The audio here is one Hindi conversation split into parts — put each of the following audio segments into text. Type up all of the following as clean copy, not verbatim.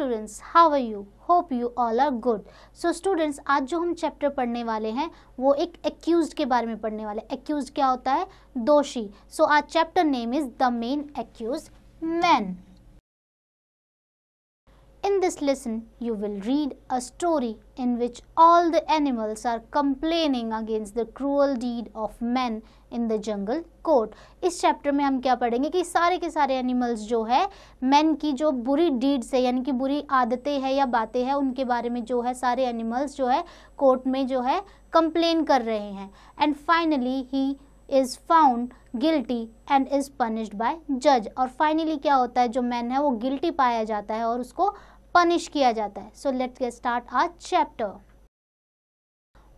students, how are you? Hope you all are good. So students, आज जो हम चैप्टर पढ़ने वाले हैं वो एक accused के बारे में पढ़ने वाले. Accused क्या होता है? दोषी. So our chapter name is The Main Accused Man. In this lesson, you will read a story in which all the animals are complaining against the cruel deed of men in the jungle court. इस चैप्टर में हम क्या पढ़ेंगे कि सारे के सारे एनिमल्स जो है मैन की जो बुरी डीड्स है यानी कि बुरी आदतें हैं या बातें हैं उनके बारे में जो है सारे एनिमल्स जो है कोर्ट में जो है कंप्लेन कर रहे हैं. And finally he is found guilty and is punished by judge. और फाइनली क्या होता है, जो मैन है वो गिल्टी पाया जाता है और उसको पनिश किया जाता है. So let's get start our chapter.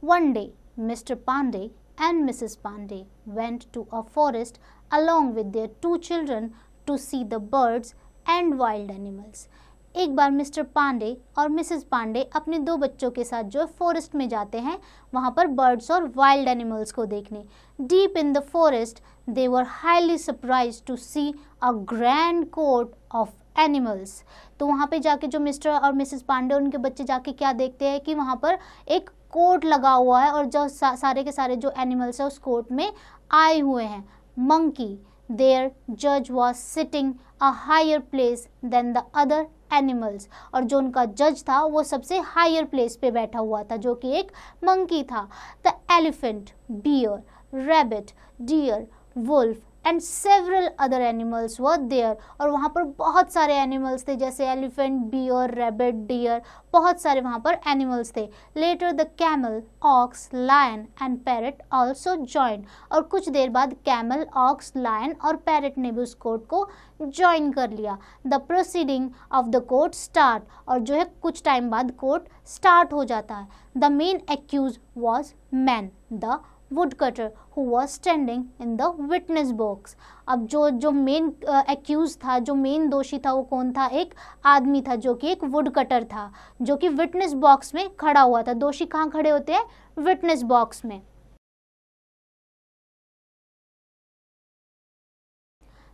One day, Mr. Pandey and Mrs. Pandey went to a forest along with their 2 children to see the birds and wild animals. एक बार मिस्टर पांडे और मिसेस पांडे अपने 2 बच्चों के साथ जो फॉरेस्ट में जाते हैं वहाँ पर बर्ड्स और वाइल्ड एनिमल्स को देखने. Deep in the forest they were highly surprised to see a grand court of animals. तो वहाँ पे जाके जो मिस्टर और मिसेस पांडे उनके बच्चे जाके क्या देखते हैं कि वहाँ पर एक कोर्ट लगा हुआ है और जो सारे के सारे जो एनिमल्स है उस कोर्ट में आए हुए हैं. Monkey, their judge was sitting a higher place than the other animals. और जो उनका जज था वो सबसे हायर प्लेस पे बैठा हुआ था जो कि एक मंकी था. The elephant, bear, rabbit, deer, wolf and several other animals were there. और वहाँ पर बहुत सारे एनिमल्स थे जैसे एलिफेंट, बियर, रैबिट, डियर, बहुत सारे वहाँ पर एनिमल्स थे. Later the camel, ox, lion and parrot also join. और कुछ देर बाद कैमल, ऑक्स, लायन और पैरट ने भी उस कोर्ट को ज्वाइन कर लिया. The proceeding of the court start. और जो है कुछ टाइम बाद कोर्ट स्टार्ट हो जाता है. The main accused was man the woodcutter who was standing in the witness box. अब जो मेन एक्यूज था, जो मेन दोषी था वो कौन था? एक आदमी था जो कि एक वुडकटर था जो कि विटनेस बॉक्स में खड़ा हुआ था. दोषी कहाँ खड़े होते हैं? विटनेस बॉक्स में.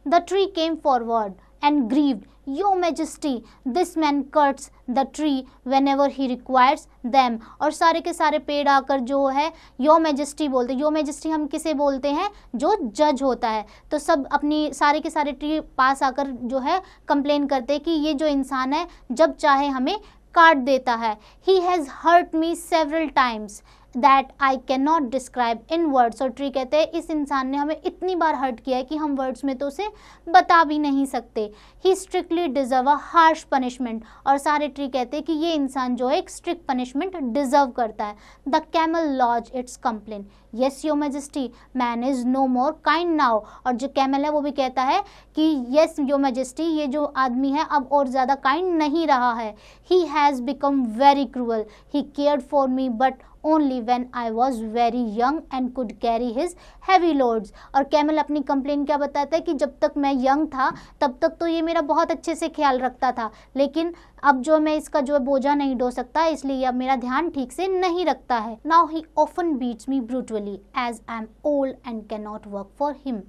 The tree came forward and grieved. Your Majesty, this man cuts the tree whenever he requires them. और सारे के सारे पेड़ आकर जो है Your Majesty बोलते. Your Majesty हम किसे बोलते हैं? जो जज होता है. तो सब अपनी सारे के सारे ट्री पास आकर जो है कंप्लेन करते हैं कि ये जो इंसान है जब चाहे हमें काट देता है. He has hurt me several times that I cannot describe in words. और ट्री कहते हैं इस इंसान ने हमें इतनी बार हर्ट किया है कि हम वर्ड्स में तो उसे बता भी नहीं सकते. He strictly deserve a harsh punishment. और सारे ट्री कहते हैं कि ये इंसान जो है एक स्ट्रिक्ट पनिशमेंट डिजर्व करता है. The camel lodged its complaint. Yes, Your Majesty, man is no more kind now. और जो कैमल है वो भी कहता है कि yes, Your Majesty, ये जो आदमी है अब और ज़्यादा काइंड नहीं रहा है. He has become very cruel. He cared for me but only when I was very young and could carry his heavy loads. और कैमल अपनी कंप्लेन क्या बताता है कि जब तक मैं यंग था तब तक तो ये मेरा बहुत अच्छे से ख्याल रखता था, लेकिन अब जो मैं इसका जो बोझा नहीं ढो सकता इसलिए अब मेरा ध्यान ठीक से नहीं रखता है. Now he often beats me brutally as I am old and cannot work for him.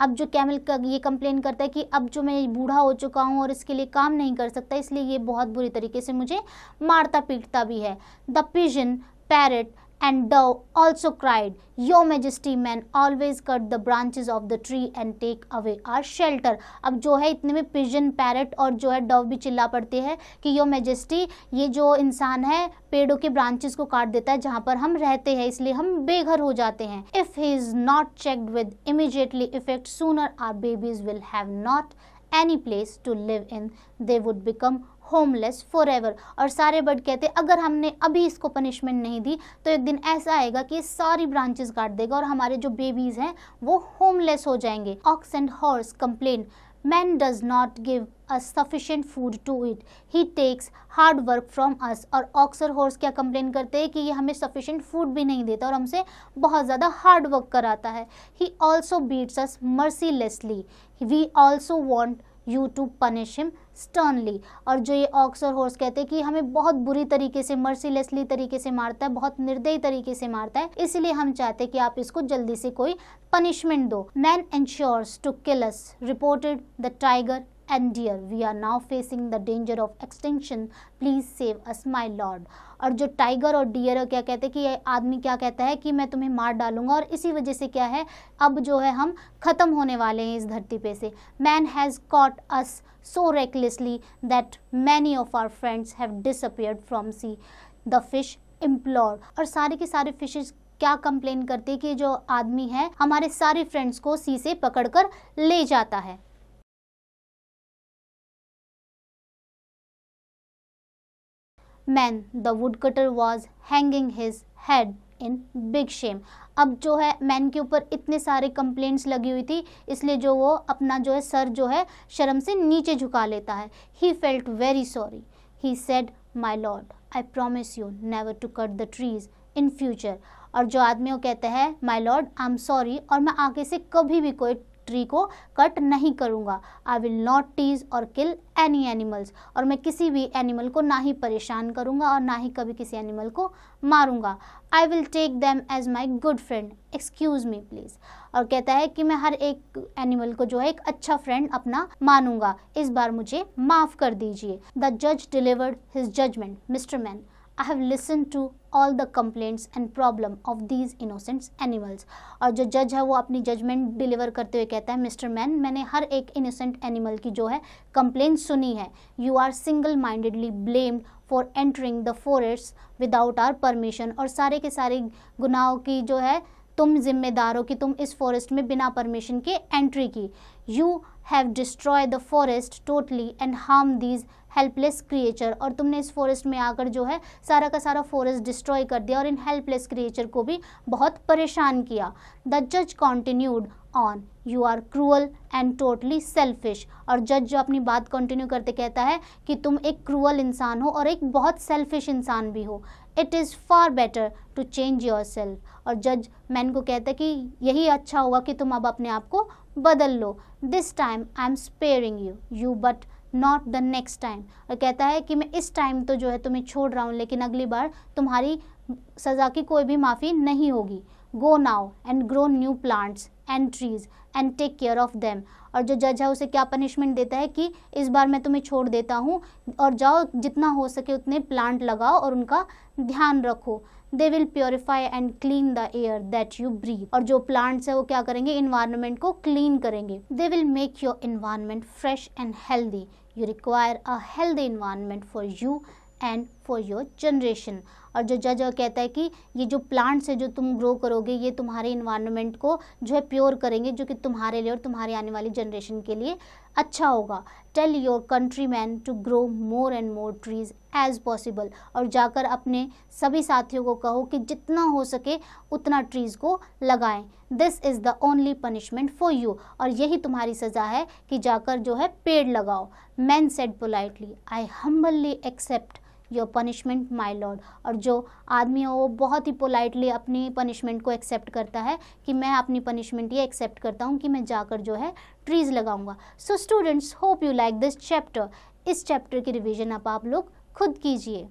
अब जो कैमल का ये कंप्लेन करता है कि अब जो मैं बूढ़ा हो चुका हूँ और इसके लिए काम नहीं कर सकता इसलिए ये बहुत बुरी तरीके से मुझे मारता पीटता भी है. The pigeon, parrot and dove also cried, Your Majesty, man always cut the branches of the tree and take away our shelter. अब जो है इतने में पिजन, पैरट और जो है डव भी चिल्ला पड़ते हैं कि Your Majesty, ये जो इंसान है पेड़ों के ब्रांचेस को काट देता है जहाँ पर हम रहते हैं इसलिए हम बेघर हो जाते हैं. If he is not checked with immediately effect, sooner our babies will have not any place to live in. They would become homeless for ever. और सारे बर्ड कहते अगर हमने अभी इसको पनिशमेंट नहीं दी तो एक दिन ऐसा आएगा कि ये सारी ब्रांचेस काट देगा और हमारे जो बेबीज हैं वो होमलेस हो जाएंगे. Ox and horse complain, man does not give us sufficient food to eat. He takes hard work from us. और ऑक्स और हॉर्स क्या कंप्लेन करते हैं कि ये हमें sufficient food भी नहीं देता और हमसे बहुत ज़्यादा हार्ड वर्क कराता है. He also beats us mercilessly. We also want you to punish him sternly. और जो ये ऑक्स और हॉर्स कहते हैं कि हमें बहुत बुरी तरीके से मर्सीलेसली तरीके से मारता है, बहुत निर्दयी तरीके से मारता है, इसलिए हम चाहते हैं कि आप इसको जल्दी से कोई पनिशमेंट दो. Man ensures to kill us, reported the tiger and dear. We are now facing the danger of extinction. Please save us, my lord. और जो टाइगर और डियर क्या कहते हैं कि ये आदमी क्या कहता है कि मैं तुम्हें मार डालूंगा, और इसी वजह से क्या है अब जो है हम ख़त्म होने वाले हैं इस धरती पे से. Man has caught us so recklessly that many of our friends have disappeared from sea. The fish implored. और सारे के सारे फिशेस क्या कंप्लेन करते हैं कि जो आदमी है हमारे सारे फ्रेंड्स को सी से पकड़कर ले जाता है. Man, the woodcutter was hanging his head in big shame. अब जो है मैन के ऊपर इतने सारे कंप्लेंट्स लगी हुई थी, इसलिए जो वो अपना जो है सर जो है शर्म से नीचे झुका लेता है. He felt very sorry. He said, my lord, I promise you never to cut the trees in future. और जो आदमी वो कहता है my lord, I'm sorry, और मैं आगे से कभी भी कोई ट्री को कट नहीं करूँगा. आई विल नॉट टीज और किल एनी एनिमल्स. और मैं किसी भी एनिमल को ना ही परेशान करूँगा और ना ही कभी किसी एनिमल को मारूँगा. I will take them as my good friend. Excuse me please. और कहता है कि मैं हर एक एनिमल को जो है एक अच्छा फ्रेंड अपना मानूंगा, इस बार मुझे माफ़ कर दीजिए. द जज delivered his judgement. Mister man, I have listened to all the complaints and problem of these innocent animals. और जो जज है वो अपनी जजमेंट डिलीवर करते हुए कहता है, मिस्टर मैन, मैंने हर एक इनोसेंट एनिमल की जो है कंप्लेंट सुनी है. You are single mindedly blamed for entering the forest without our permission. और सारे के सारे गुनाहों की जो है तुम जिम्मेदार हो कि तुम इस फॉरेस्ट में बिना परमिशन के एंट्री की. You have destroy the forest totally and harm these helpless creature. और तुमने इस फॉरेस्ट में आकर जो है सारा का सारा फॉरेस्ट डिस्ट्रॉय कर दिया और इन हेल्पलेस क्रिएचर को भी बहुत परेशान किया. द जज continued on, you are cruel and totally selfish. और जज जो अपनी बात कंटिन्यू करते कहता है कि तुम एक क्रूअल इंसान हो और एक बहुत सेल्फिश इंसान भी हो. It is far better to change yourself. और जज मैन को कहता है कि यही अच्छा होगा कि तुम अब अपने आप को बदल लो. This time I am sparing you but not the next time. और कहता है कि मैं इस टाइम तो जो है तुम्हें छोड़ रहा हूँ, लेकिन अगली बार तुम्हारी सज़ा की कोई भी माफ़ी नहीं होगी. Go now and grow new plants and trees and take care of them. और जो जज है उसे क्या पनिशमेंट देता है कि इस बार मैं तुम्हें छोड़ देता हूँ और जाओ जितना हो सके उतने प्लांट लगाओ और उनका ध्यान रखो. They will purify and clean the air that you breathe. और जो प्लांट्स है वो क्या करेंगे, इन्वायरमेंट को क्लीन करेंगे. They will make your environment fresh and healthy. You require a healthy environment for you and for your generation. और जो जज कहता है कि ये जो प्लांट्स है जो तुम ग्रो करोगे ये तुम्हारे इन्वायरमेंट को जो है प्योर करेंगे, जो कि तुम्हारे लिए और तुम्हारी आने वाली जनरेशन के लिए अच्छा होगा. Tell your country man to grow more and more trees as possible. और जाकर अपने सभी साथियों को कहो कि जितना हो सके उतना ट्रीज़ को लगाएं. This is the only punishment for you. और यही तुम्हारी सज़ा है कि जाकर जो है पेड़ लगाओ. Man said politely, I humbly accept your punishment my lord. और जो आदमी है वो बहुत ही पोलाइटली अपनी पनिशमेंट को एक्सेप्ट करता है कि मैं अपनी पनिशमेंट ये एक्सेप्ट करता हूँ कि मैं जाकर जो है ट्रीज़ लगाऊंगा. So students, hope you like this chapter. इस चैप्टर की रिवीजन आप लोग खुद कीजिए.